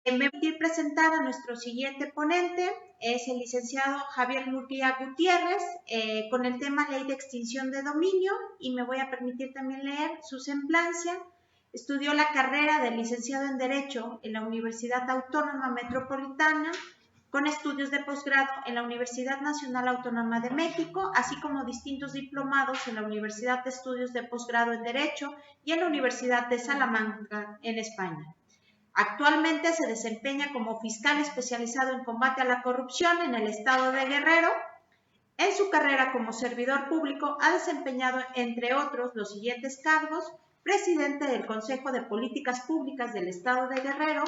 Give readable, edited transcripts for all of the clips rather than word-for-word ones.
Me voy a presentar a nuestro siguiente ponente, es el licenciado Javier Murguía Gutiérrez, con el tema Ley de Extinción de Dominio, y me voy a permitir también leer su semblancia. Estudió la carrera de licenciado en Derecho en la Universidad Autónoma Metropolitana, con estudios de posgrado en la Universidad Nacional Autónoma de México, así como distintos diplomados en la Universidad de Estudios de Posgrado en Derecho y en la Universidad de Salamanca, en España. Actualmente se desempeña como fiscal especializado en combate a la corrupción en el estado de Guerrero. En su carrera como servidor público ha desempeñado, entre otros, los siguientes cargos: presidente del Consejo de Políticas Públicas del estado de Guerrero,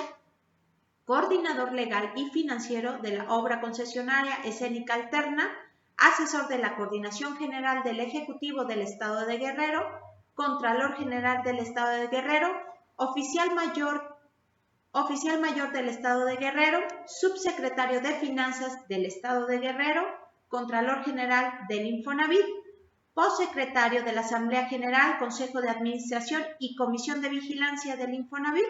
coordinador legal y financiero de la obra concesionaria escénica alterna, asesor de la Coordinación General del Ejecutivo del Estado de Guerrero, Contralor General del Estado de Guerrero, oficial mayor del Estado de Guerrero, subsecretario de Finanzas del Estado de Guerrero, Contralor General del Infonavit, postsecretario de la Asamblea General, Consejo de Administración y Comisión de Vigilancia del Infonavit,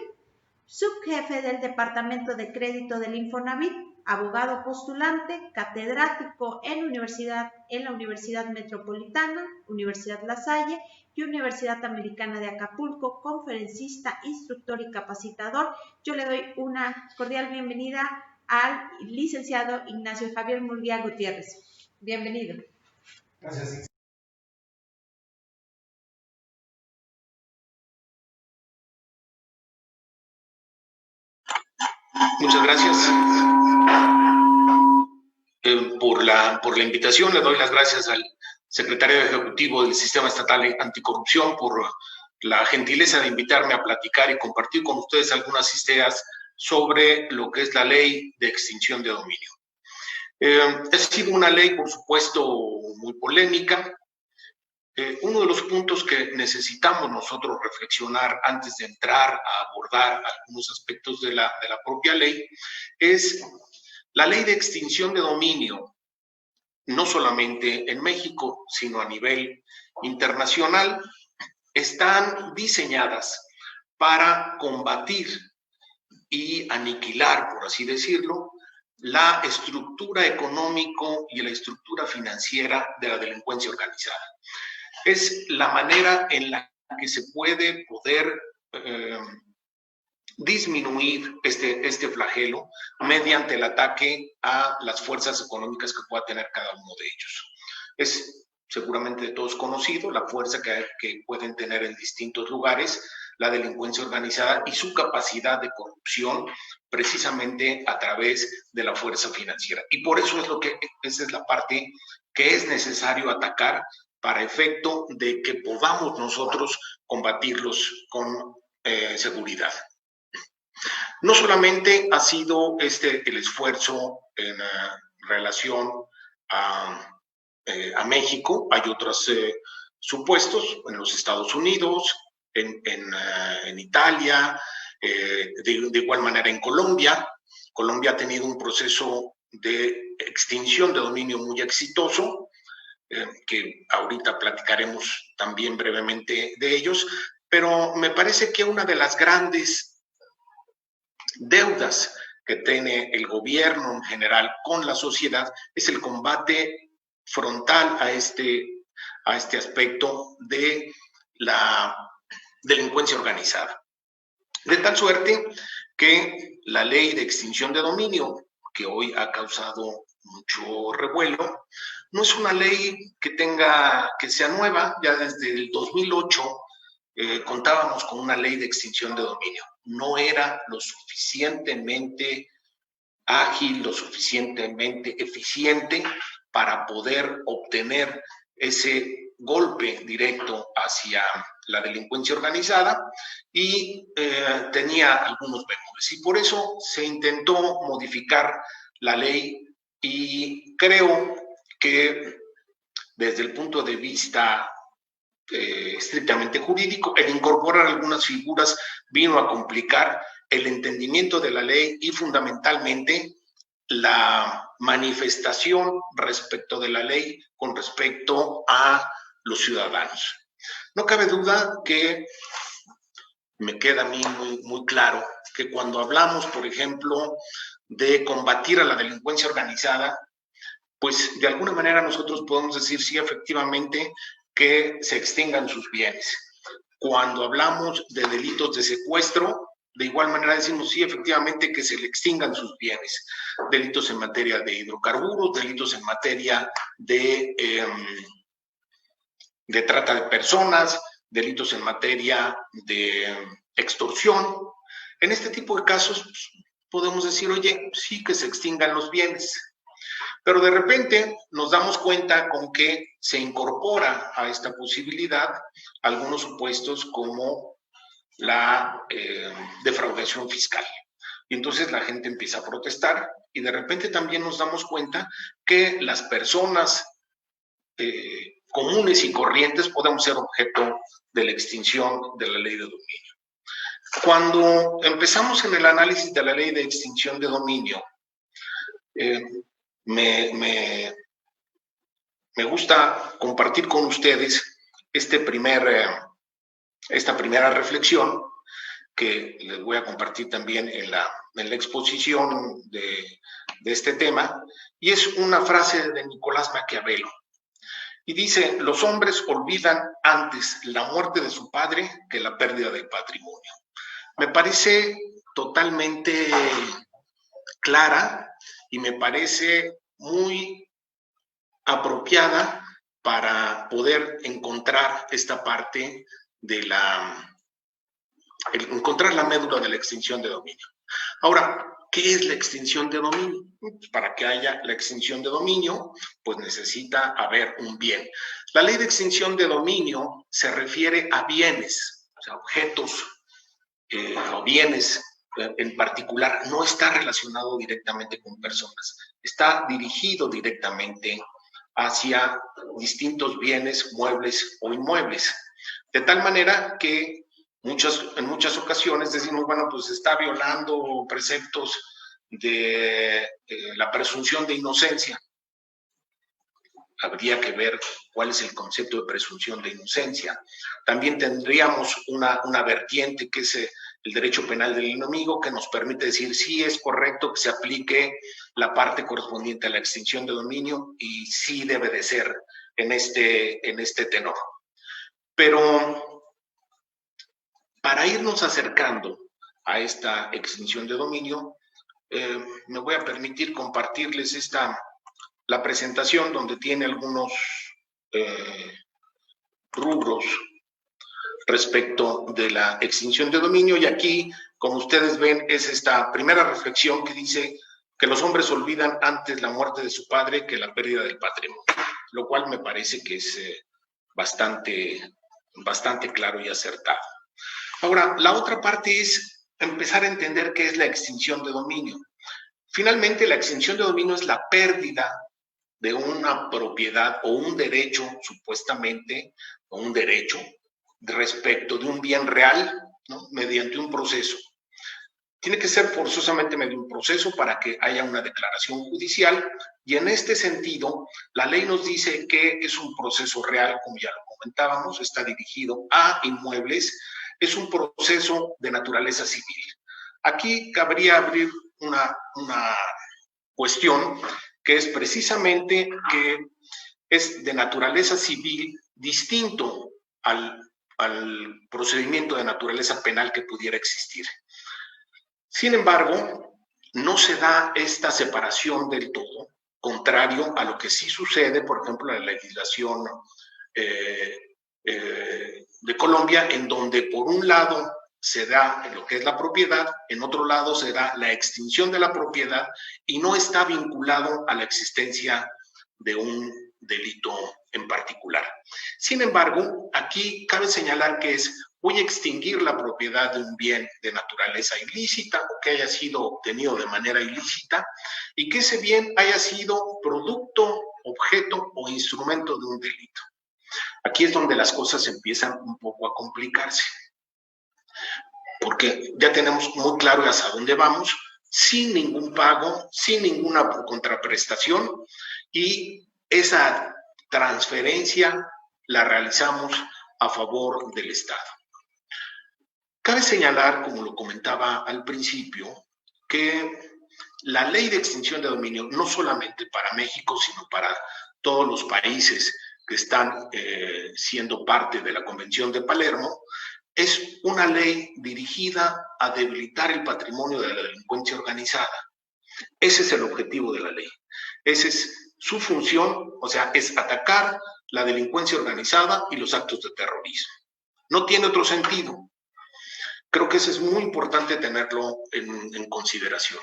subjefe del Departamento de Crédito del Infonavit, abogado postulante, catedrático en la Universidad Metropolitana, Universidad La Salle y Universidad Americana de Acapulco, conferencista, instructor y capacitador. Yo le doy una cordial bienvenida al licenciado Ignacio Javier Murguía Gutiérrez. Bienvenido. Gracias. Muchas gracias por la invitación. Le doy las gracias al secretario ejecutivo del Sistema Estatal Anticorrupción por la gentileza de invitarme a platicar y compartir con ustedes algunas ideas sobre lo que es la Ley de Extinción de Dominio. Ha sido una ley, por supuesto, muy polémica. Uno de los puntos que necesitamos nosotros reflexionar antes de entrar a abordar algunos aspectos de la propia ley es la Ley de Extinción de Dominio, no solamente en México, sino a nivel internacional, están diseñadas para combatir y aniquilar, por así decirlo, la estructura económico y la estructura financiera de la delincuencia organizada. Es la manera en la que se puede disminuir este flagelo mediante el ataque a las fuerzas económicas que pueda tener cada uno de ellos. Es seguramente de todos conocido la fuerza que pueden tener en distintos lugares la delincuencia organizada y su capacidad de corrupción precisamente a través de la fuerza financiera. Y por eso esa es la parte que es necesario atacar para efecto de que podamos nosotros combatirlos con seguridad. No solamente ha sido el esfuerzo en relación a México, hay otros supuestos en los Estados Unidos, en Italia, de igual manera en Colombia. Colombia ha tenido un proceso de extinción de dominio muy exitoso, que ahorita platicaremos también brevemente de ellos, pero me parece que una de las grandes deudas que tiene el gobierno en general con la sociedad es el combate frontal a este aspecto de la delincuencia organizada. De tal suerte que la Ley de Extinción de Dominio, que hoy ha causado mucho revuelo, no es una ley que sea nueva. Ya desde el 2008 contábamos con una ley de extinción de dominio. No era lo suficientemente ágil, lo suficientemente eficiente para poder obtener ese golpe directo hacia la delincuencia organizada y tenía algunos bemoles. Y por eso se intentó modificar la ley y creo que desde el punto de vista estrictamente jurídico, el incorporar algunas figuras vino a complicar el entendimiento de la ley y fundamentalmente la manifestación respecto de la ley con respecto a los ciudadanos. No cabe duda que me queda a mí muy claro que cuando hablamos, por ejemplo, de combatir a la delincuencia organizada, pues de alguna manera nosotros podemos decir sí, efectivamente, que se extingan sus bienes. Cuando hablamos de delitos de secuestro, de igual manera decimos sí, efectivamente, que se le extingan sus bienes. Delitos en materia de hidrocarburos, delitos en materia de trata de personas, delitos en materia de extorsión. En este tipo de casos podemos decir, oye, sí que se extingan los bienes. Pero de repente nos damos cuenta con que se incorpora a esta posibilidad algunos supuestos como la defraudación fiscal. Y entonces la gente empieza a protestar y de repente también nos damos cuenta que las personas comunes y corrientes podemos ser objeto de la extinción de la ley de dominio. Cuando empezamos en el análisis de la ley de extinción de dominio, me gusta compartir con ustedes esta primera reflexión que les voy a compartir también en la exposición de este tema, y es una frase de Nicolás Maquiavelo. Y dice, los hombres olvidan antes la muerte de su padre que la pérdida del patrimonio. Me parece totalmente clara y me parece muy apropiada para poder encontrar esta parte de encontrar la médula de la extinción de dominio. Ahora, ¿qué es la extinción de dominio? Pues para que haya la extinción de dominio, pues necesita haber un bien. La ley de extinción de dominio se refiere a bienes, o sea, objetos o bienes en particular, no está relacionado directamente con personas, está dirigido directamente hacia distintos bienes, muebles o inmuebles. De tal manera que en muchas ocasiones decimos, bueno, pues está violando preceptos de la presunción de inocencia. Habría que ver cuál es el concepto de presunción de inocencia. También tendríamos una vertiente que es el derecho penal del enemigo, que nos permite decir si es correcto que se aplique la parte correspondiente a la extinción de dominio y sí debe de ser en este tenor. Pero para irnos acercando a esta extinción de dominio, me voy a permitir compartirles la presentación donde tiene algunos rubros respecto de la extinción de dominio, y aquí, como ustedes ven, es esta primera reflexión que dice que los hombres olvidan antes la muerte de su padre que la pérdida del patrimonio, lo cual me parece que es bastante claro y acertado. Ahora, la otra parte es empezar a entender qué es la extinción de dominio. Finalmente, la extinción de dominio es la pérdida de una propiedad o un derecho, supuestamente, o un derecho respecto de un bien real, ¿no? Mediante un proceso. Tiene que ser forzosamente mediante un proceso para que haya una declaración judicial, y en este sentido, la ley nos dice que es un proceso real, como ya lo comentábamos, está dirigido a inmuebles, es un proceso de naturaleza civil. Aquí cabría abrir una cuestión que es precisamente que es de naturaleza civil distinto al procedimiento de naturaleza penal que pudiera existir. Sin embargo, no se da esta separación del todo, contrario a lo que sí sucede, por ejemplo, en la legislación de Colombia, en donde por un lado se da lo que es la propiedad, en otro lado se da la extinción de la propiedad y no está vinculado a la existencia de un delito en particular. Sin embargo, aquí cabe señalar que voy a extinguir la propiedad de un bien de naturaleza ilícita o que haya sido obtenido de manera ilícita y que ese bien haya sido producto, objeto o instrumento de un delito. Aquí es donde las cosas empiezan un poco a complicarse, porque ya tenemos muy claro hacia dónde vamos, sin ningún pago, sin ninguna contraprestación, y esa transferencia la realizamos a favor del Estado. Cabe señalar, como lo comentaba al principio, que la ley de extinción de dominio, no solamente para México, sino para todos los países que están siendo parte de la Convención de Palermo, es una ley dirigida a debilitar el patrimonio de la delincuencia organizada. Ese es el objetivo de la ley. Esa es su función, o sea, es atacar la delincuencia organizada y los actos de terrorismo. No tiene otro sentido. Creo que eso es muy importante tenerlo en consideración.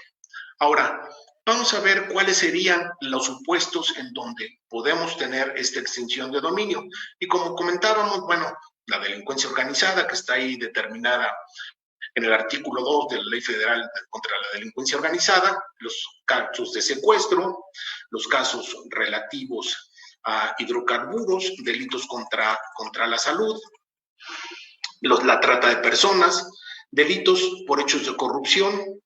Ahora, vamos a ver cuáles serían los supuestos en donde podemos tener esta extinción de dominio. Y como comentábamos, bueno, la delincuencia organizada, que está ahí determinada en el artículo 2 de la Ley Federal contra la Delincuencia Organizada, los casos de secuestro, los casos relativos a hidrocarburos, delitos contra la salud, la trata de personas, delitos por hechos de corrupción,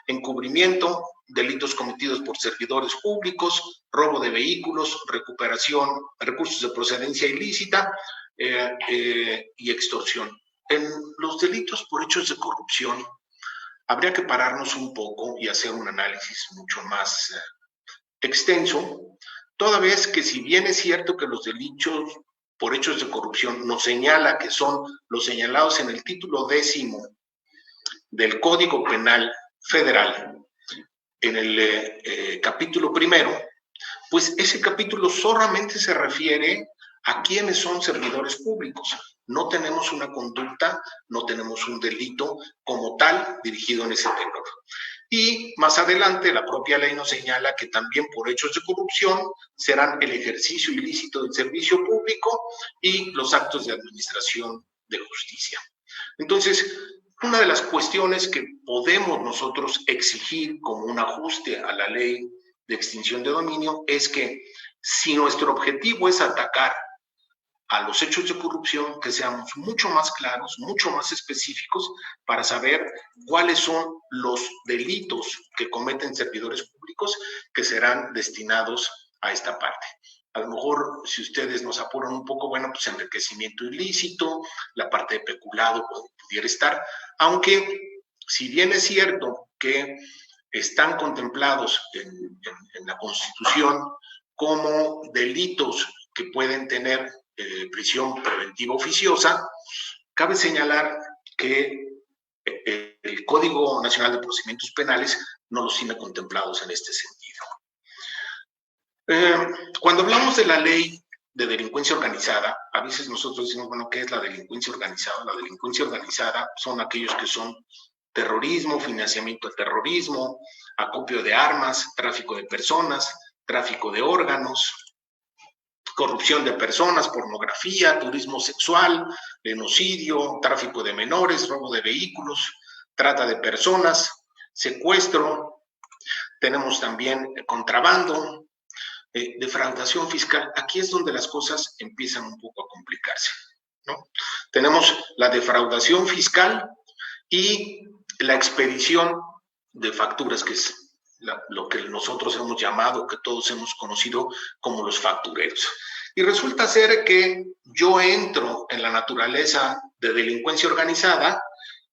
encubrimiento, delitos cometidos por servidores públicos, robo de vehículos, recuperación, recursos de procedencia ilícita y extorsión. En los delitos por hechos de corrupción habría que pararnos un poco y hacer un análisis mucho más extenso, toda vez que si bien es cierto que los delitos por hechos de corrupción nos señala que son los señalados en el título 10º del Código Penal Federal, en el capítulo 1, pues ese capítulo solamente se refiere a quienes son servidores públicos. No tenemos una conducta, no tenemos un delito como tal dirigido en ese tenor. Y más adelante la propia ley nos señala que también por hechos de corrupción serán el ejercicio ilícito del servicio público y los actos de administración de justicia. Entonces, una de las cuestiones que podemos nosotros exigir como un ajuste a la ley de extinción de dominio es que si nuestro objetivo es atacar a los hechos de corrupción, que seamos mucho más claros, mucho más específicos para saber cuáles son los delitos que cometen servidores públicos que serán destinados a esta parte. A lo mejor, si ustedes nos apuran un poco, bueno, pues enriquecimiento ilícito, la parte de peculado pudiera estar, aunque si bien es cierto que están contemplados en la Constitución como delitos que pueden tener prisión preventiva oficiosa, cabe señalar que el Código Nacional de Procedimientos Penales no los tiene contemplados en este sentido. Cuando hablamos de la ley de delincuencia organizada, a veces nosotros decimos, bueno, ¿qué es la delincuencia organizada? La delincuencia organizada son aquellos que son terrorismo, financiamiento al terrorismo, acopio de armas, tráfico de personas, tráfico de órganos, corrupción de personas, pornografía, turismo sexual, genocidio, tráfico de menores, robo de vehículos, trata de personas, secuestro, tenemos también contrabando, defraudación fiscal. Aquí es donde las cosas empiezan un poco a complicarse, ¿no? Tenemos la defraudación fiscal y la expedición de facturas, que es lo que nosotros hemos llamado, que todos hemos conocido como los factureros. Y resulta ser que yo entro en la naturaleza de delincuencia organizada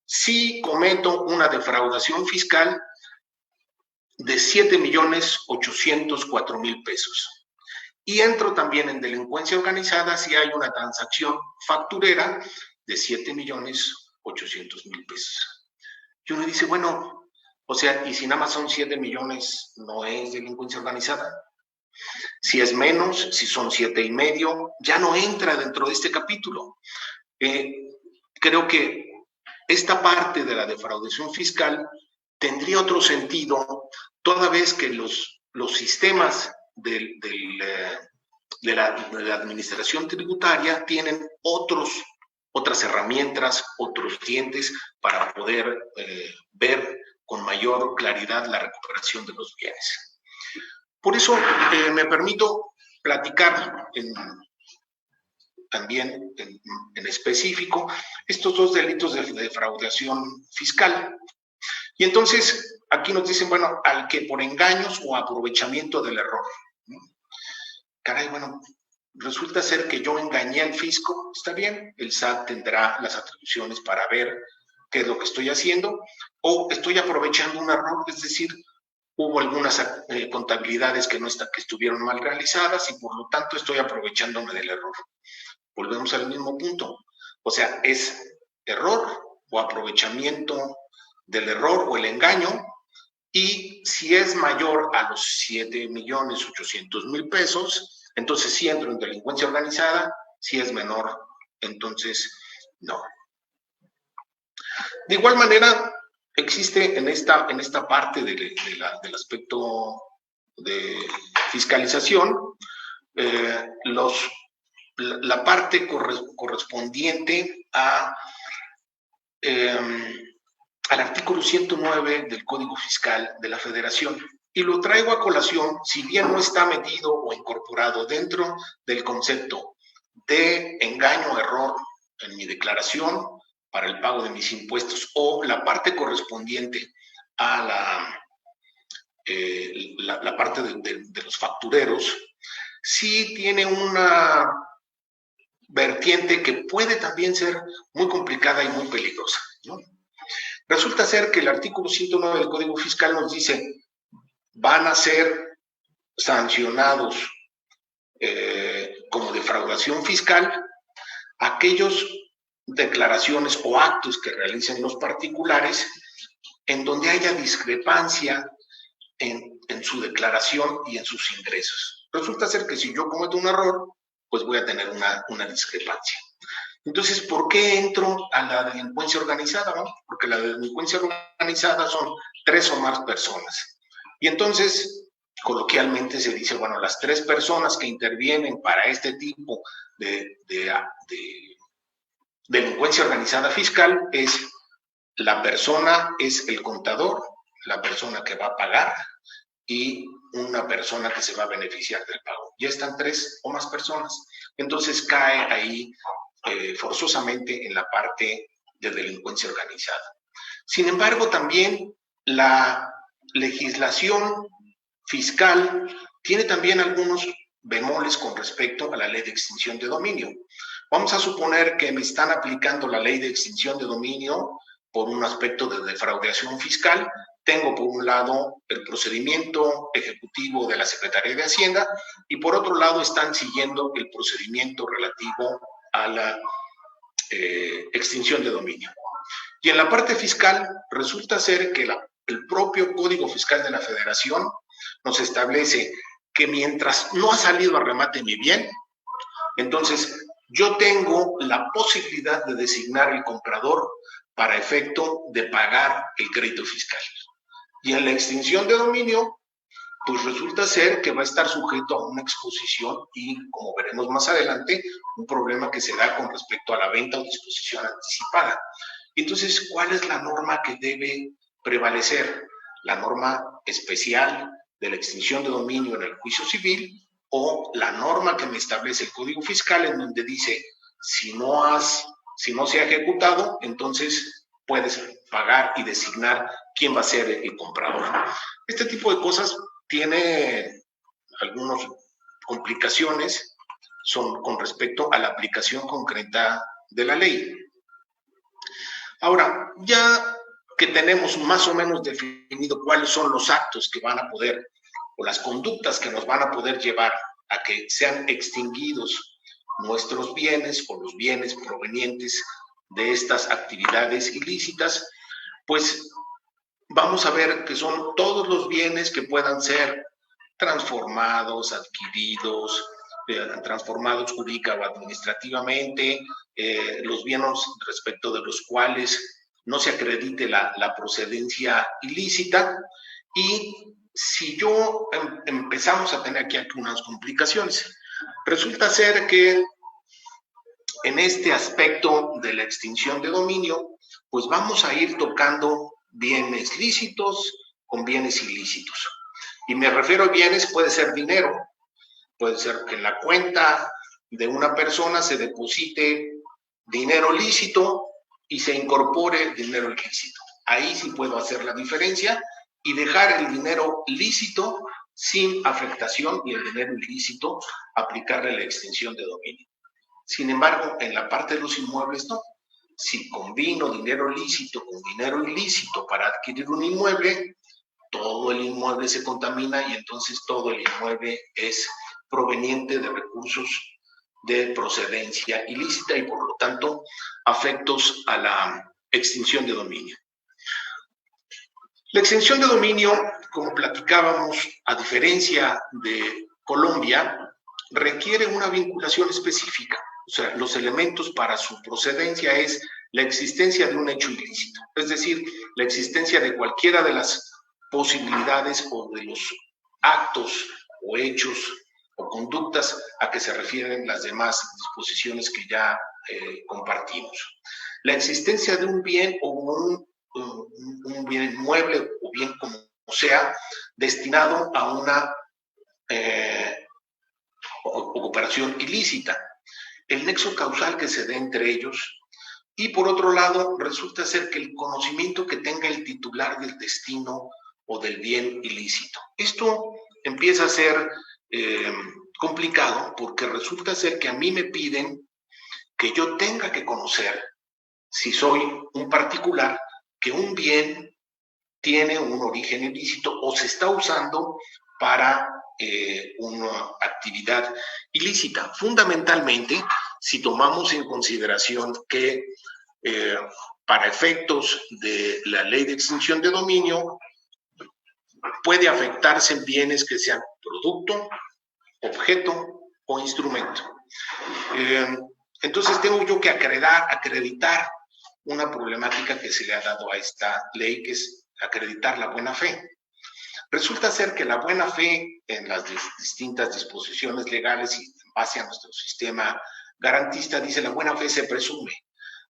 si cometo una defraudación fiscal de 7.804.000 pesos. Y entro también en delincuencia organizada si hay una transacción facturera de 7.800.000 pesos. Y uno dice, bueno, o sea, y si nada más son 7 millones, ¿no es delincuencia organizada? Si es menos, si son 7.5, ya no entra dentro de este capítulo. Creo que esta parte de la defraudación fiscal tendría otro sentido, toda vez que los sistemas de la administración tributaria tienen otras herramientas, otros dientes para poder ver con mayor claridad la recuperación de los bienes. Por eso me permito platicar también en específico estos dos delitos de defraudación fiscal. Y entonces aquí nos dicen, bueno, al que por engaños o aprovechamiento del error. Caray, bueno, resulta ser que yo engañé al fisco, está bien, el SAT tendrá las atribuciones para ver qué es lo que estoy haciendo, o estoy aprovechando un error, es decir, hubo algunas contabilidades que estuvieron mal realizadas y por lo tanto estoy aprovechándome del error. Volvemos al mismo punto. O sea, es error o aprovechamiento del error o el engaño, y si es mayor a los 7.800.000 pesos, entonces sí entro en delincuencia organizada. Si es menor, entonces no. De igual manera, existe en esta parte del aspecto de fiscalización la parte correspondiente al artículo 109 del Código Fiscal de la Federación. Y lo traigo a colación, si bien no está metido o incorporado dentro del concepto de engaño o error en mi declaración para el pago de mis impuestos, o la parte correspondiente a la parte de los factureros, sí tiene una vertiente que puede también ser muy complicada y muy peligrosa, ¿no? Resulta ser que el artículo 109 del Código Fiscal nos dice, van a ser sancionados como defraudación fiscal aquellos declaraciones o actos que realicen los particulares en donde haya discrepancia en su declaración y en sus ingresos. Resulta ser que si yo cometo un error, pues voy a tener una discrepancia. Entonces, ¿por qué entro a la delincuencia organizada? ¿No? Porque la delincuencia organizada son 3 o más personas. Y entonces, coloquialmente se dice, bueno, las 3 personas que intervienen para este tipo de delincuencia organizada fiscal es la persona, es el contador, la persona que va a pagar y una persona que se va a beneficiar del pago. Ya están 3 o más personas. Entonces cae ahí forzosamente en la parte de delincuencia organizada. Sin embargo, también la legislación fiscal tiene también algunos bemoles con respecto a la ley de extinción de dominio. Vamos a suponer que me están aplicando la ley de extinción de dominio por un aspecto de defraudación fiscal. Tengo por un lado el procedimiento ejecutivo de la Secretaría de Hacienda y por otro lado están siguiendo el procedimiento relativo a la extinción de dominio. Y en la parte fiscal resulta ser que el propio Código Fiscal de la Federación nos establece que mientras no ha salido a remate mi bien, entonces yo tengo la posibilidad de designar el comprador para efecto de pagar el crédito fiscal. Y en la extinción de dominio, pues resulta ser que va a estar sujeto a una exposición y, como veremos más adelante, un problema que se da con respecto a la venta o disposición anticipada. Entonces, ¿cuál es la norma que debe prevalecer? ¿La norma especial de la extinción de dominio en el juicio civil o la norma que me establece el Código Fiscal en donde dice, si no se ha ejecutado, entonces puedes pagar y designar quién va a ser el comprador? Este tipo de cosas tiene algunas complicaciones con respecto a la aplicación concreta de la ley. Ahora, ya que tenemos más o menos definido cuáles son los actos que van a poder, o las conductas que nos van a poder llevar a que sean extinguidos nuestros bienes o los bienes provenientes de estas actividades ilícitas, pues vamos a ver que son todos los bienes que puedan ser transformados, adquiridos, transformados jurídica o administrativamente, los bienes respecto de los cuales no se acredite la procedencia ilícita. Y si yo empezamos a tener aquí algunas complicaciones, resulta ser que en este aspecto de la extinción de dominio, pues vamos a ir tocando bienes lícitos con bienes ilícitos. Y me refiero a bienes, puede ser dinero, puede ser que en la cuenta de una persona se deposite dinero lícito y se incorpore dinero ilícito. Ahí sí puedo hacer la diferencia y dejar el dinero lícito sin afectación y el dinero ilícito aplicarle la extinción de dominio. Sin embargo, en la parte de los inmuebles no. si combino dinero lícito con dinero ilícito para adquirir un inmueble, todo el inmueble se contamina y entonces todo el inmueble es proveniente de recursos de procedencia ilícita y por lo tanto afectos a la extinción de dominio. La extinción de dominio, como platicábamos, a diferencia de Colombia, requiere una vinculación específica. O sea, los elementos para su procedencia es la existencia de un hecho ilícito, es decir, la existencia de cualquiera de las posibilidades o de los actos o hechos o conductas a que se refieren las demás disposiciones que ya compartimos. La existencia de un bien o un bien inmueble o bien como sea, destinado a una operación ilícita. El nexo causal que se dé entre ellos y por otro lado resulta ser que el conocimiento que tenga el titular del destino o del bien ilícito. Esto empieza a ser complicado porque resulta ser que a mí me piden que yo tenga que conocer, si soy un particular, que un bien tiene un origen ilícito o se está usando para una actividad ilícita. Fundamentalmente, si tomamos en consideración que para efectos de la ley de extinción de dominio, puede afectarse bienes que sean producto, objeto o instrumento. Entonces tengo yo que acreditar una problemática que se le ha dado a esta ley, que es acreditar la buena fe. Resulta ser que la buena fe en las distintas disposiciones legales y en base a nuestro sistema garantista dice la buena fe se presume.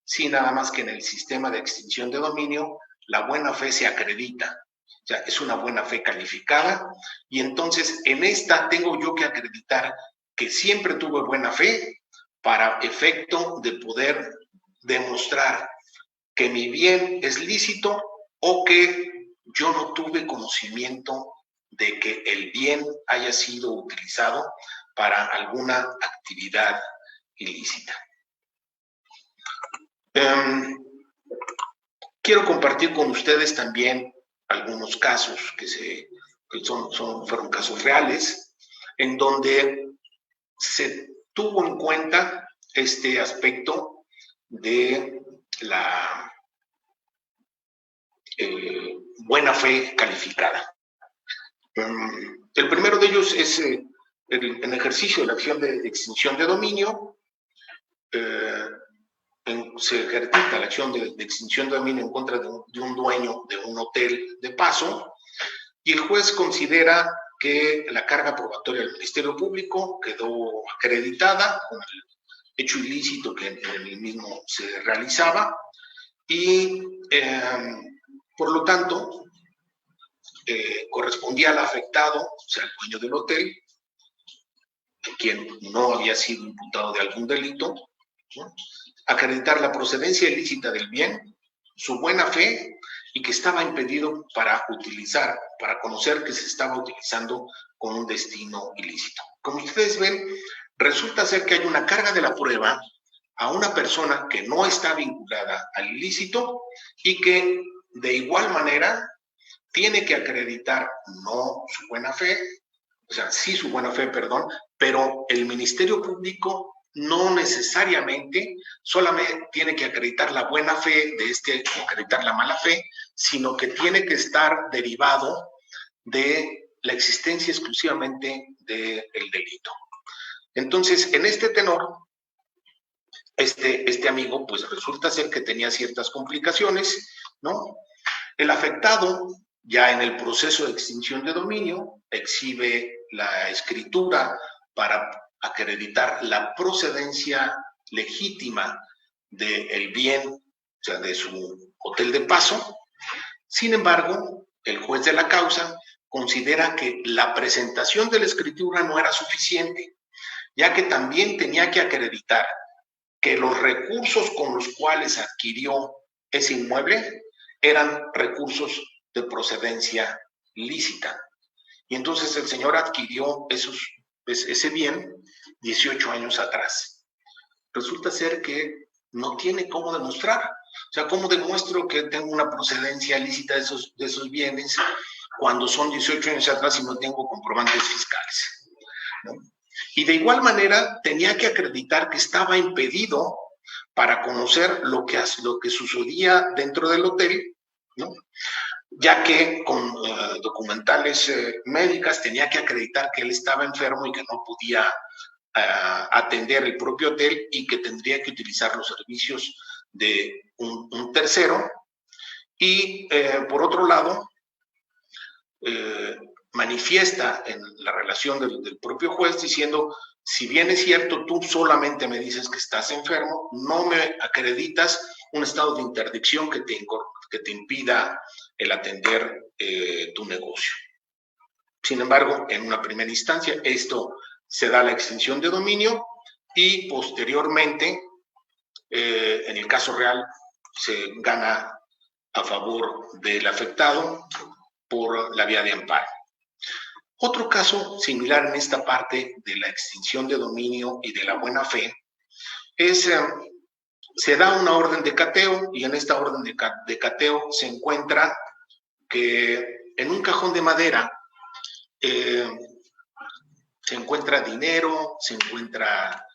Sí, nada más que en el sistema de extinción de dominio, la buena fe se acredita. O sea, es una buena fe calificada y entonces en esta tengo yo que acreditar que siempre tuve buena fe para efecto de poder demostrar que mi bien es lícito o que yo no tuve conocimiento de que el bien haya sido utilizado para alguna actividad ilícita. Quiero compartir con ustedes también algunos casos que fueron casos reales, en donde se tuvo en cuenta este aspecto de la buena fe calificada. El primero de ellos es el ejercicio de la acción de extinción de dominio. Se ejercita la acción de extinción de dominio en contra de un dueño de un hotel de paso y el juez considera que la carga probatoria del Ministerio Público quedó acreditada con el hecho ilícito que en el mismo se realizaba y por lo tanto correspondía al afectado, o sea, al dueño del hotel, quien no había sido imputado de algún delito, ¿no?, acreditar la procedencia ilícita del bien, su buena fe y que estaba impedido para conocer que se estaba utilizando con un destino ilícito. Como ustedes ven, resulta ser que hay una carga de la prueba a una persona que no está vinculada al ilícito y que de igual manera tiene que acreditar no su buena fe, o sea, sí su buena fe, perdón, pero el Ministerio Público no necesariamente solamente tiene que acreditar la buena fe o acreditar la mala fe, sino que tiene que estar derivado de la existencia exclusivamente del delito. Entonces, en este tenor, este amigo, pues resulta ser que tenía ciertas complicaciones, ¿no? El afectado, ya en el proceso de extinción de dominio, exhibe la escritura para acreditar la procedencia legítima del bien, o sea, de su hotel de paso. Sin embargo, el juez de la causa considera que la presentación de la escritura no era suficiente, ya que también tenía que acreditar que los recursos con los cuales adquirió ese inmueble eran recursos de procedencia lícita. Y entonces el señor adquirió ese bien 18 años atrás. Resulta ser que no tiene cómo demostrar. O sea, ¿cómo demuestro que tengo una procedencia ilícita de esos bienes cuando son 18 años atrás y no tengo comprobantes fiscales? ¿No? Y de igual manera tenía que acreditar que estaba impedido para conocer lo que sucedía dentro del hotel, ¿no? Ya que con documentales médicas tenía que acreditar que él estaba enfermo y que no podía atender el propio hotel y que tendría que utilizar los servicios de un tercero. Y por otro lado, manifiesta en la relación del propio juez diciendo, si bien es cierto, tú solamente me dices que estás enfermo, no me acreditas un estado de interdicción que te impida el atender tu negocio. Sin embargo, en una primera instancia, esto se da la extinción de dominio y posteriormente, en el caso real, se gana a favor del afectado por la vía de amparo. Otro caso similar en esta parte de la extinción de dominio y de la buena fe es, se da una orden de cateo y en esta orden de cateo se encuentra que en un cajón de madera se encuentra dinero, se encuentra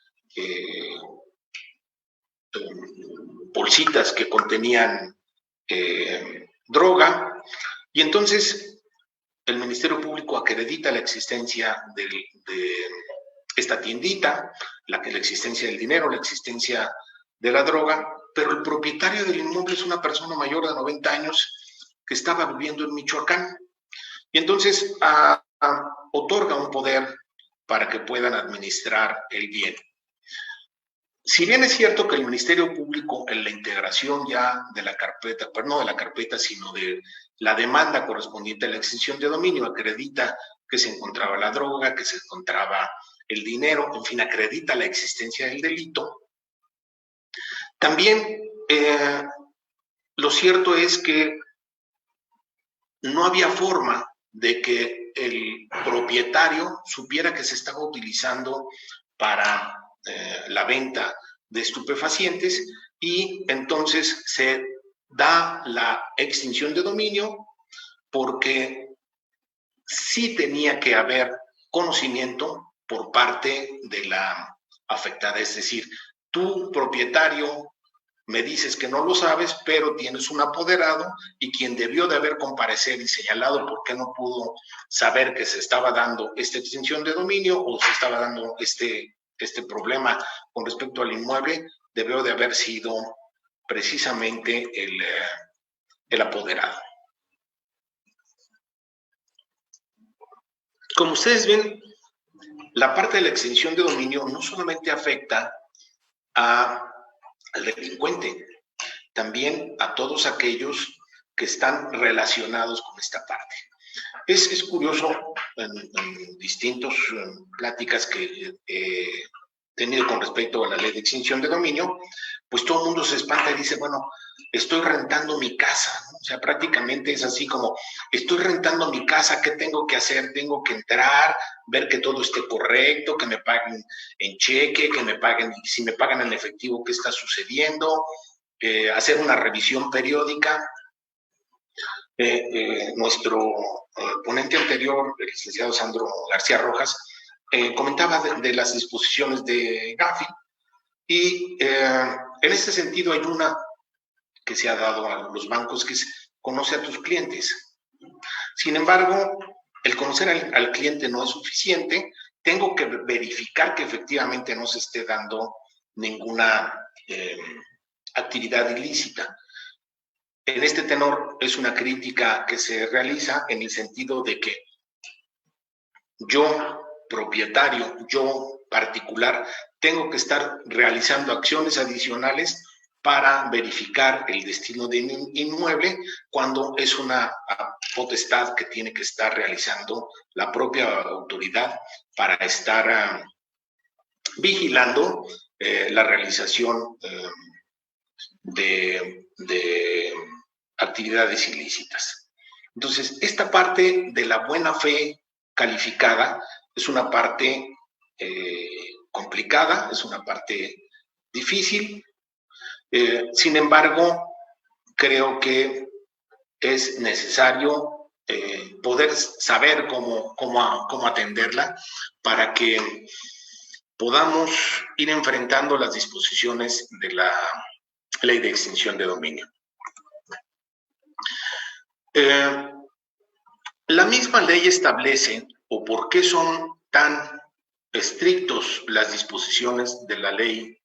bolsitas que contenían droga, y entonces el Ministerio Público acredita la existencia de esta tiendita, la existencia del dinero, la existencia de la droga, pero el propietario del inmueble es una persona mayor de 90 años que estaba viviendo en Michoacán. Y entonces otorga un poder para que puedan administrar el bien. Si bien es cierto que el Ministerio Público en la integración ya de la carpeta, pero no de la carpeta, sino de la demanda correspondiente a la extinción de dominio, acredita que se encontraba la droga, que se encontraba el dinero, en fin, acredita la existencia del delito. También lo cierto es que no había forma de que el propietario supiera que se estaba utilizando para la venta de estupefacientes, y entonces se da la extinción de dominio porque sí tenía que haber conocimiento por parte de la afectada. Es decir, tú, propietario, me dices que no lo sabes, pero tienes un apoderado y quien debió de haber comparecido y señalado por qué no pudo saber que se estaba dando esta extinción de dominio o se estaba dando este problema con respecto al inmueble, debió de haber sido precisamente el apoderado. Como ustedes ven, la parte de la extinción de dominio no solamente afecta al delincuente, también a todos aquellos que están relacionados con esta parte. Es curioso, en distintas pláticas que he tenido con respecto a la ley de extinción de dominio, pues todo el mundo se espanta y dice, bueno, estoy rentando mi casa, ¿no? O sea, prácticamente es así como, estoy rentando mi casa, ¿qué tengo que hacer? Tengo que entrar, ver que todo esté correcto, que me paguen en cheque, que me paguen, si me pagan en efectivo, ¿qué está sucediendo? Hacer una revisión periódica. Nuestro ponente anterior, el licenciado Sandro García Rojas, comentaba de las disposiciones de Gafi, y en este sentido hay una que se ha dado a los bancos, que es conoce a tus clientes. Sin embargo, el conocer al cliente no es suficiente, tengo que verificar que efectivamente no se esté dando ninguna actividad ilícita. En este tenor es una crítica que se realiza en el sentido de que yo, propietario, yo particular, tengo que estar realizando acciones adicionales para verificar el destino de mi inmueble cuando es una potestad que tiene que estar realizando la propia autoridad para estar vigilando la realización de actividades ilícitas. Entonces, esta parte de la buena fe calificada es una parte complicada, es una parte difícil, Sin embargo, creo que es necesario poder saber cómo atenderla para que podamos ir enfrentando las disposiciones de la ley de extinción de dominio. La misma ley establece, o por qué son tan estrictos las disposiciones de la ley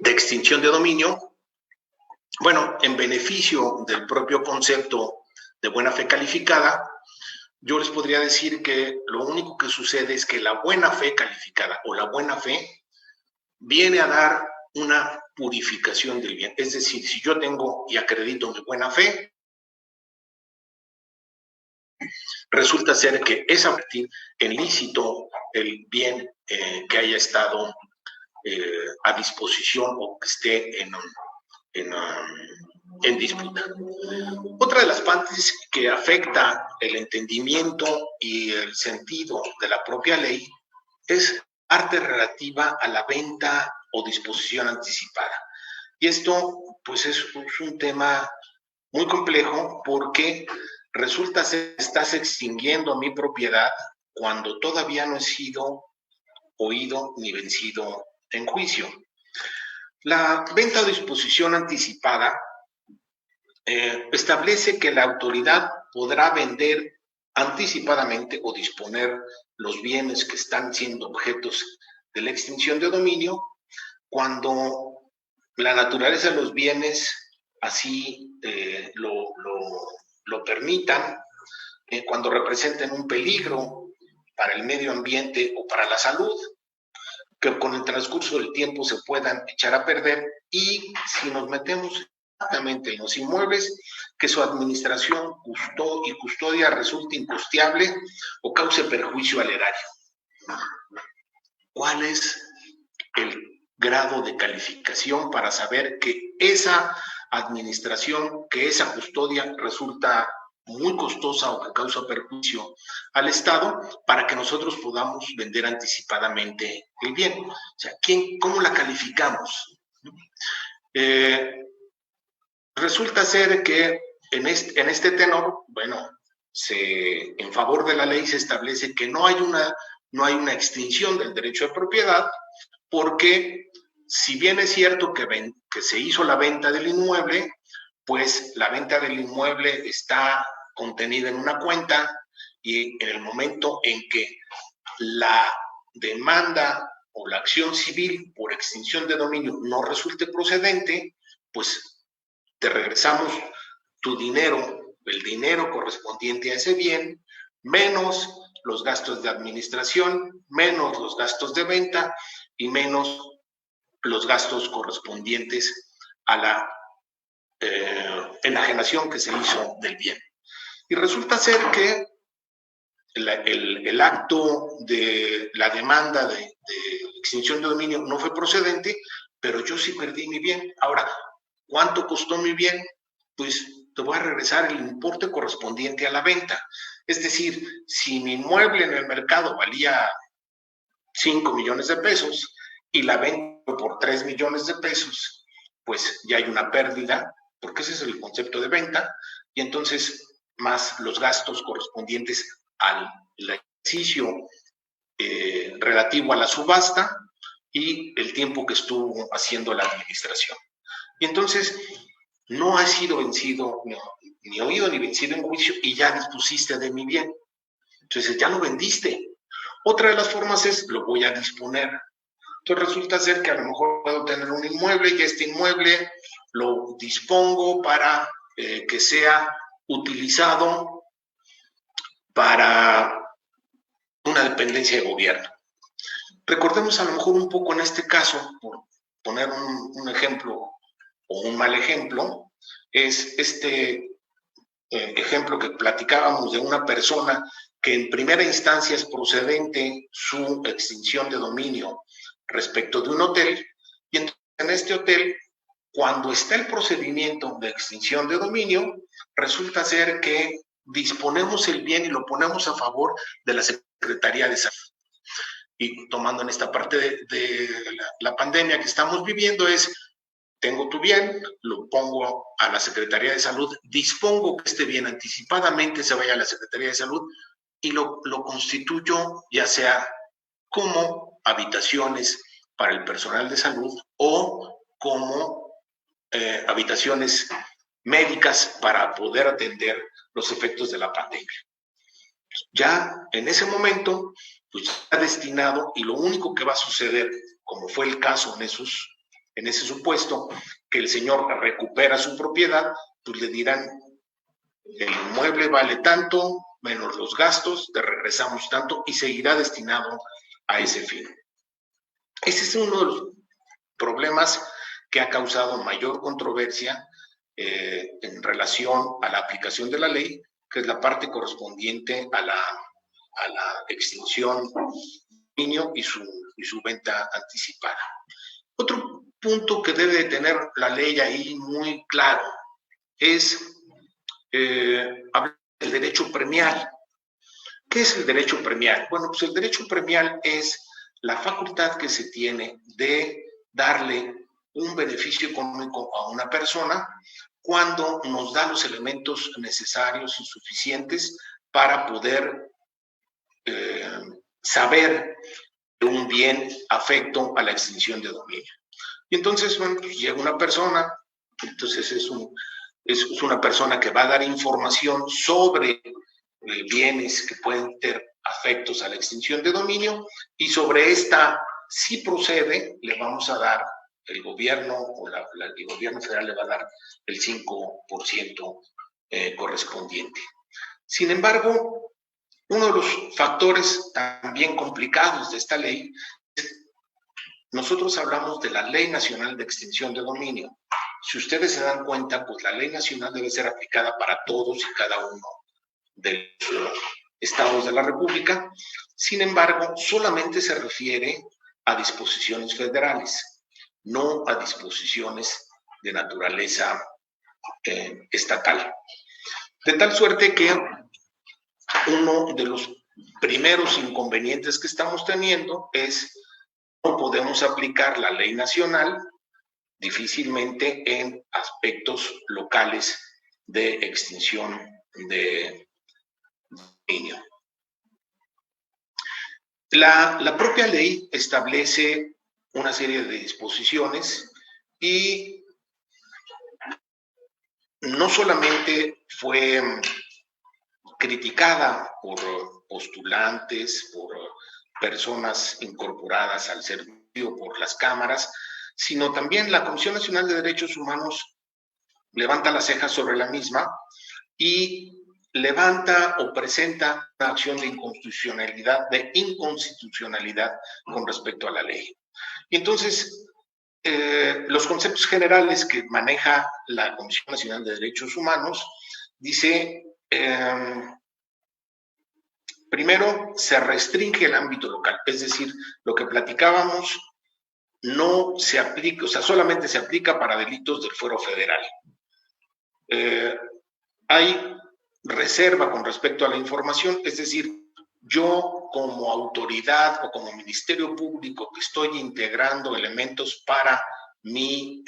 de extinción de dominio. Bueno, en beneficio del propio concepto de buena fe calificada, yo les podría decir que lo único que sucede es que la buena fe calificada o la buena fe viene a dar una purificación del bien. Es decir, si yo tengo y acredito mi buena fe, resulta ser que es en lícito el bien que haya estado a disposición o que esté en disputa. Otra de las partes que afecta el entendimiento y el sentido de la propia ley es parte relativa a la venta o disposición anticipada. Y esto, pues, es un tema muy complejo porque resulta que estás extinguiendo mi propiedad cuando todavía no he sido oído ni vencido en juicio. La venta o disposición anticipada establece que la autoridad podrá vender anticipadamente o disponer los bienes que están siendo objetos de la extinción de dominio cuando la naturaleza de los bienes así lo permitan, cuando representen un peligro para el medio ambiente o para la salud, que con el transcurso del tiempo se puedan echar a perder, y si nos metemos exactamente en los inmuebles, que su administración y custodia resulte incosteable o cause perjuicio al erario. ¿Cuál es el grado de calificación para saber que esa administración, que esa custodia resulta muy costosa o que causa perjuicio al Estado, para que nosotros podamos vender anticipadamente el bien? O sea, ¿cómo la calificamos? Resulta ser que en este tenor, bueno, en favor de la ley se establece que no hay una extinción del derecho de propiedad, porque si bien es cierto que se hizo la venta del inmueble, pues la venta del inmueble está contenida en una cuenta, y en el momento en que la demanda o la acción civil por extinción de dominio no resulte procedente, pues te regresamos tu dinero, el dinero correspondiente a ese bien, menos los gastos de administración, menos los gastos de venta y menos los gastos correspondientes a la enajenación que se hizo del bien. Y resulta ser que el acto de la demanda de extinción de dominio no fue procedente, pero yo sí perdí mi bien. Ahora, ¿cuánto costó mi bien? Pues te voy a regresar el importe correspondiente a la venta. Es decir, si mi inmueble en el mercado valía 5 millones de pesos y la vendo por 3 millones de pesos, pues ya hay una pérdida, porque ese es el concepto de venta, y entonces más los gastos correspondientes al ejercicio relativo a la subasta y el tiempo que estuvo haciendo la administración. Y entonces no has sido vencido, ni oído ni vencido en juicio, y ya dispusiste de mi bien. Entonces ya lo vendiste. Otra de las formas es, lo voy a disponer. Entonces resulta ser que a lo mejor puedo tener un inmueble y este inmueble lo dispongo para que sea utilizado para una dependencia de gobierno. Recordemos a lo mejor un poco en este caso, por poner un ejemplo o un mal ejemplo, es este ejemplo que platicábamos de una persona que en primera instancia es procedente su extinción de dominio respecto de un hotel, y entonces en este hotel, cuando está el procedimiento de extinción de dominio, resulta ser que disponemos el bien y lo ponemos a favor de la Secretaría de Salud. y tomando en esta parte de la pandemia que estamos viviendo, es: tengo tu bien, lo pongo a la Secretaría de Salud, dispongo que este bien anticipadamente se vaya a la Secretaría de Salud y lo constituyo ya sea como habitaciones para el personal de salud o como habitaciones médicas para poder atender los efectos de la pandemia. Ya en ese momento, pues ya está destinado, y lo único que va a suceder, como fue el caso en ese supuesto, que el señor recupera su propiedad, pues le dirán: el inmueble vale tanto, menos los gastos, te regresamos tanto, y seguirá destinado a ese fin. Ese es uno de los problemas que ha causado mayor controversia en relación a la aplicación de la ley, que es la parte correspondiente a la extinción del dominio y su venta anticipada. Otro punto que debe tener la ley ahí muy claro es hablar del derecho premial. ¿Qué es el derecho premial? Bueno, pues el derecho premial es la facultad que se tiene de darle un beneficio económico a una persona cuando nos da los elementos necesarios y suficientes para poder saber de un bien afecto a la extinción de dominio. Y entonces, bueno, pues llega una persona, entonces es una persona que va a dar información sobre bienes que pueden tener afectos a la extinción de dominio, y sobre esta, si procede, le vamos a dar, el gobierno o el gobierno federal le va a dar el 5% correspondiente. Sin embargo, uno de los factores también complicados de esta ley es: nosotros hablamos de la Ley Nacional de Extinción de Dominio. Si ustedes se dan cuenta, pues la ley nacional debe ser aplicada para todos y cada uno de los estados de la República. Sin embargo, solamente se refiere a disposiciones federales, no a disposiciones de naturaleza estatal. De tal suerte que uno de los primeros inconvenientes que estamos teniendo es: no podemos aplicar la ley nacional difícilmente en aspectos locales de extinción de dominio. La propia ley establece una serie de disposiciones y no solamente fue criticada por postulantes, por personas incorporadas al servicio, por las cámaras, sino también la Comisión Nacional de Derechos Humanos levanta las cejas sobre la misma y levanta o presenta una acción de inconstitucionalidad con respecto a la ley. Y entonces, los conceptos generales que maneja la Comisión Nacional de Derechos Humanos dice: primero, se restringe el ámbito local, es decir, lo que platicábamos no se aplica, o sea, solamente se aplica para delitos del fuero federal. Hay reserva con respecto a la información, es decir, yo como autoridad o como Ministerio Público que estoy integrando elementos para mi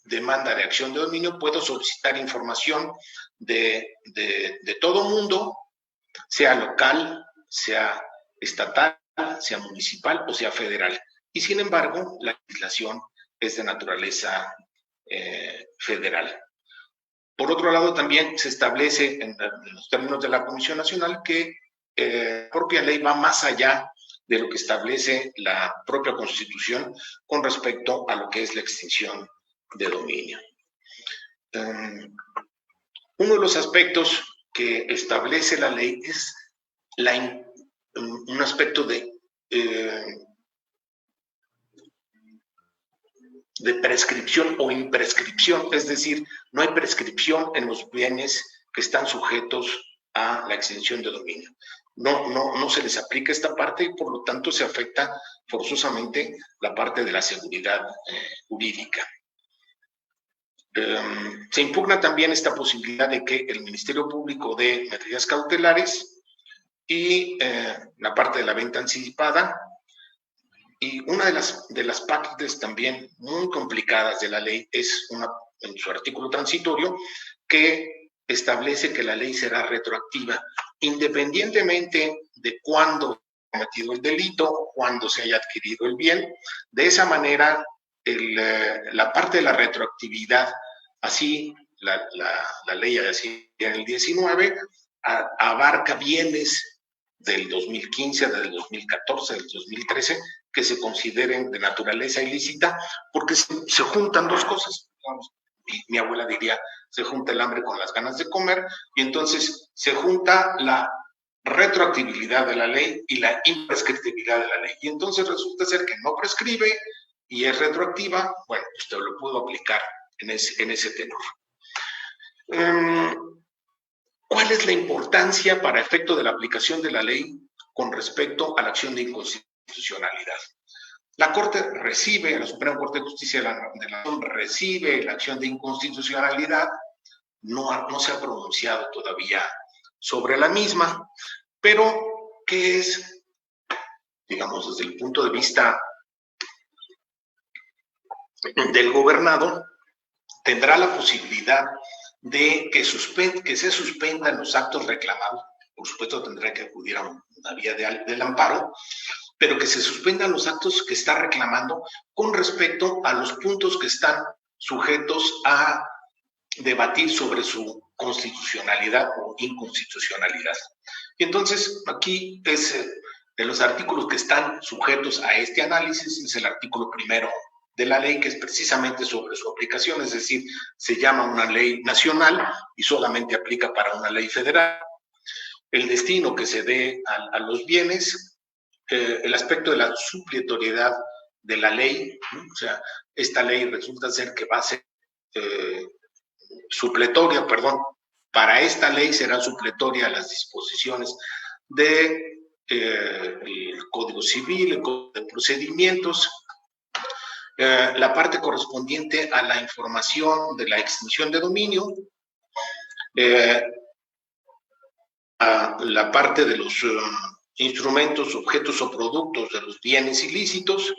demanda de acción de dominio, puedo solicitar información de todo mundo, sea local, sea estatal, sea municipal o sea federal. Y sin embargo, la legislación es de naturaleza federal. Por otro lado, también se establece en los términos de la Comisión Nacional que la propia ley va más allá de lo que establece la propia Constitución con respecto a lo que es la extinción de dominio. Uno de los aspectos que establece la ley es un aspecto de prescripción o imprescripción, es decir, no hay prescripción en los bienes que están sujetos a la extinción de dominio. No se les aplica esta parte y por lo tanto se afecta forzosamente la parte de la seguridad jurídica. Se impugna también esta posibilidad de que el Ministerio Público dé medidas cautelares y la parte de la venta anticipada Y una de las partes también muy complicadas de la ley es en su artículo transitorio, que establece que la ley será retroactiva independientemente de cuándo se haya cometido el delito, cuándo se haya adquirido el bien. De esa manera, la parte de la retroactividad, así la ley así en el 19, abarca bienes del 2015, del 2014, del 2013, que se consideren de naturaleza ilícita, porque se juntan dos cosas. Mi abuela diría, se junta el hambre con las ganas de comer, y entonces se junta la retroactibilidad de la ley y la imprescriptibilidad de la ley. Y entonces resulta ser que no prescribe y es retroactiva. Bueno, usted lo puedo aplicar en ese tenor. ¿Cuál es la importancia para efecto de la aplicación de la ley con respecto a la acción de inconstitucionalidad? La Suprema Corte de Justicia de la Nación recibe la acción de inconstitucionalidad, no se ha pronunciado todavía sobre la misma, pero ¿qué es, digamos, desde el punto de vista del gobernado? Tendrá la posibilidad de que se suspendan los actos reclamados. Por supuesto, tendrá que acudir a una vía del amparo, pero que se suspendan los actos que está reclamando con respecto a los puntos que están sujetos a debatir sobre su constitucionalidad o inconstitucionalidad. Y entonces, aquí es de los artículos que están sujetos a este análisis, es el artículo primero de la ley, que es precisamente sobre su aplicación, es decir, se llama una ley nacional y solamente aplica para una ley federal. El destino que se dé a los bienes, el aspecto de la supletoriedad de la ley, ¿no? O sea, esta ley resulta ser que va a ser supletoria, para esta ley serán supletorias las disposiciones de el Código Civil, el Código de Procedimientos, la parte correspondiente a la información de la extinción de dominio, a la parte de los instrumentos, objetos o productos de los bienes ilícitos,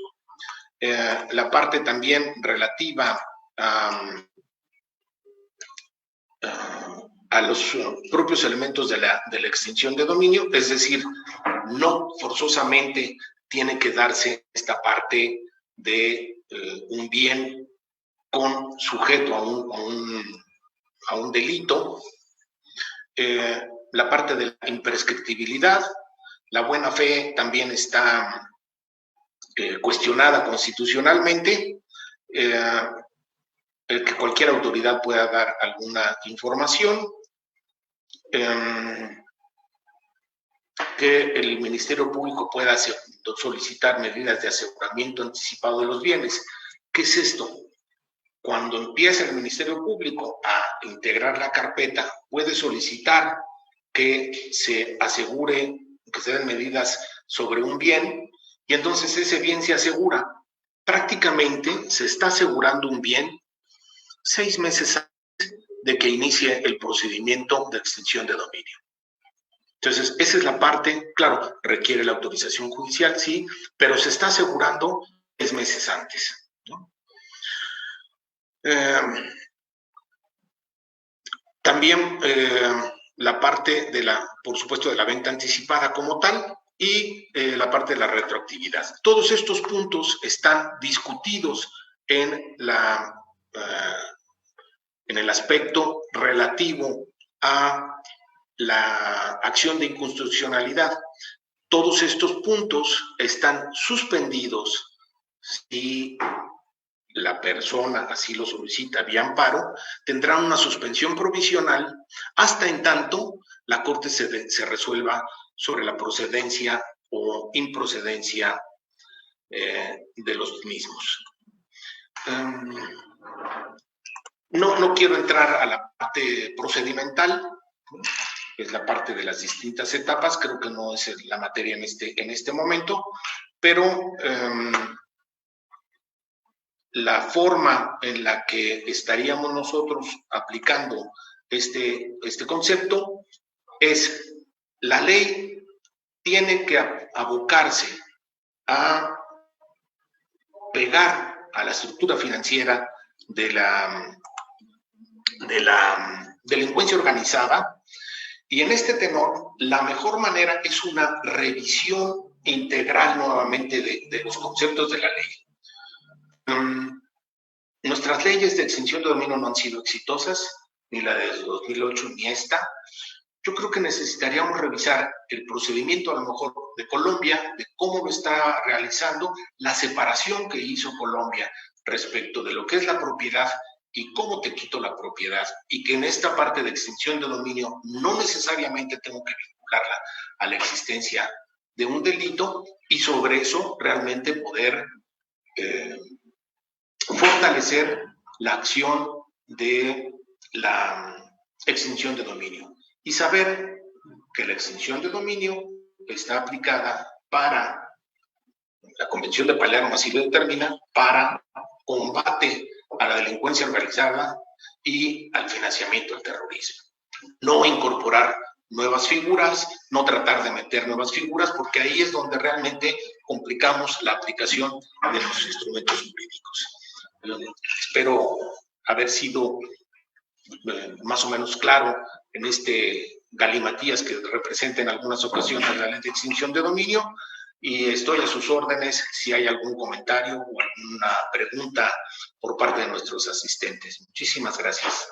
la parte también relativa a los propios elementos de la extinción de dominio, es decir, no forzosamente tiene que darse esta parte de un bien con sujeto a un delito, la parte de la imprescriptibilidad, la buena fe también está cuestionada constitucionalmente, el que cualquier autoridad pueda dar alguna información, que el Ministerio Público pueda solicitar medidas de aseguramiento anticipado de los bienes. ¿Qué es esto? Cuando empieza el Ministerio Público a integrar la carpeta, puede solicitar que se asegure, que se den medidas sobre un bien, y entonces ese bien se asegura. Prácticamente se está asegurando un bien 6 meses antes de que inicie el procedimiento de extinción de dominio. Entonces, esa es la parte, claro, requiere la autorización judicial, sí, pero se está asegurando 6 meses antes, ¿no? También la parte por supuesto, de la venta anticipada como tal, y la parte de la retroactividad. Todos estos puntos están discutidos en el aspecto relativo a la acción de inconstitucionalidad. Todos estos puntos están suspendidos si la persona así lo solicita vía amparo, tendrá una suspensión provisional hasta en tanto la Corte se resuelva sobre la procedencia o improcedencia de los mismos. No quiero entrar a la parte procedimental, es la parte de las distintas etapas, creo que no es la materia en este momento, pero la forma en la que estaríamos nosotros aplicando este concepto es: la ley tiene que abocarse a pegar a la estructura financiera de la delincuencia organizada. Y en este tenor, la mejor manera es una revisión integral nuevamente de los conceptos de la ley. Nuestras leyes de extinción de dominio no han sido exitosas, ni la de 2008 ni esta. Yo creo que necesitaríamos revisar el procedimiento a lo mejor de Colombia, de cómo lo está realizando, la separación que hizo Colombia respecto de lo que es la propiedad y cómo te quito la propiedad, y que en esta parte de extinción de dominio no necesariamente tengo que vincularla a la existencia de un delito, y sobre eso realmente poder fortalecer la acción de la extinción de dominio y saber que la extinción de dominio está aplicada para la Convención de Palermo, así lo determina, para combate a la delincuencia organizada y al financiamiento del terrorismo. No incorporar nuevas figuras, no tratar de meter nuevas figuras, porque ahí es donde realmente complicamos la aplicación de los instrumentos jurídicos. Espero haber sido más o menos claro en este galimatías que representa en algunas ocasiones la ley de extinción de dominio, y estoy a sus órdenes si hay algún comentario o alguna pregunta por parte de nuestros asistentes. Muchísimas gracias.